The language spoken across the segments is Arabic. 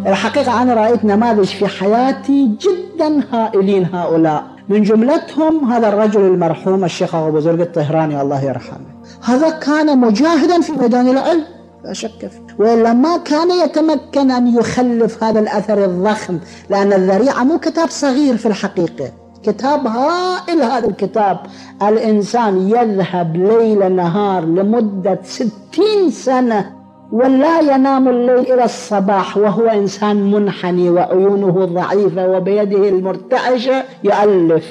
الحقيقة أنا رأيت نماذج في حياتي جدا هائلين هؤلاء، من جملتهم هذا الرجل المرحوم الشيخ أبو بزرق الطهراني الله يرحمه. هذا كان مجاهدا في ميدان العلم لا شك فيه، وإلا ما كان يتمكن أن يخلف هذا الأثر الضخم، لأن الذريعة مو كتاب صغير في الحقيقة، كتاب هائل. هذا الكتاب الإنسان يذهب ليل نهار لمدة 60 سنة ولا ينام الليل إلى الصباح وهو إنسان منحني وعيونه ضعيفة وبيده المرتعشة يؤلف.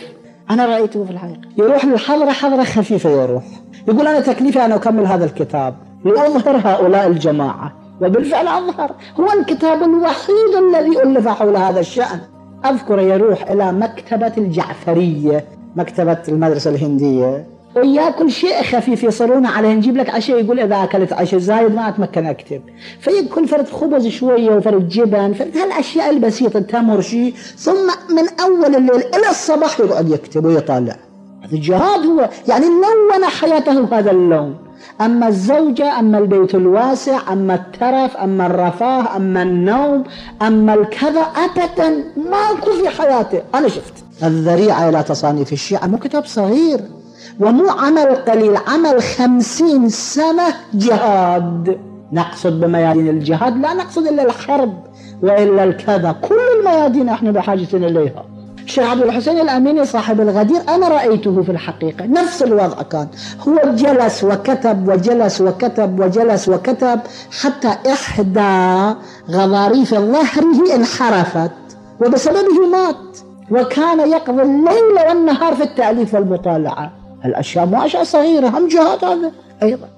أنا رأيته في الحقيقة يروح للحضرة، حضرة خفيفة يروح يقول أنا تكليفي أنا أكمل هذا الكتاب لأظهر هؤلاء الجماعة، وبالفعل أظهر. هو الكتاب الوحيد الذي ألف حول هذا الشأن. أذكر يروح إلى مكتبة الجعفرية، مكتبة المدرسة الهندية، ويأكل شيء خفيف يصرون عليه، نجيب لك عشاء يقول إذا أكلت عشاء زايد ما أتمكن أكتب، فيأكل فرد خبز شوية وفرد جبن، فرد هالأشياء البسيطة، تمر شيء، ثم من أول الليل إلى الصباح يقعد يكتب ويطالع. هذا الجهاد هو يعني لون حياته هذا اللون. أما الزوجة، أما البيت الواسع، أما الترف، أما الرفاه، أما النوم، أما الكذا، أبدا ماكو في حياته. أنا شفت الذريعة إلى تصانيف الشيعة مو كتاب صغير ومو عمل قليل، عمل 50 سنة جهاد. نقصد بميادين الجهاد لا نقصد إلا الحرب وإلا الكذا، كل الميادين احنا بحاجة إليها. الشيخ عبد الحسين الأميني صاحب الغدير أنا رأيته في الحقيقة نفس الوضع كان، هو جلس وكتب وجلس وكتب وجلس وكتب حتى إحدى غضاريف ظهره انحرفت وبسببه مات، وكان يقضي الليل والنهار في التأليف والمطالعة. الأشياء مو أشياء صغيرة، هم جهاد هذا أيضا.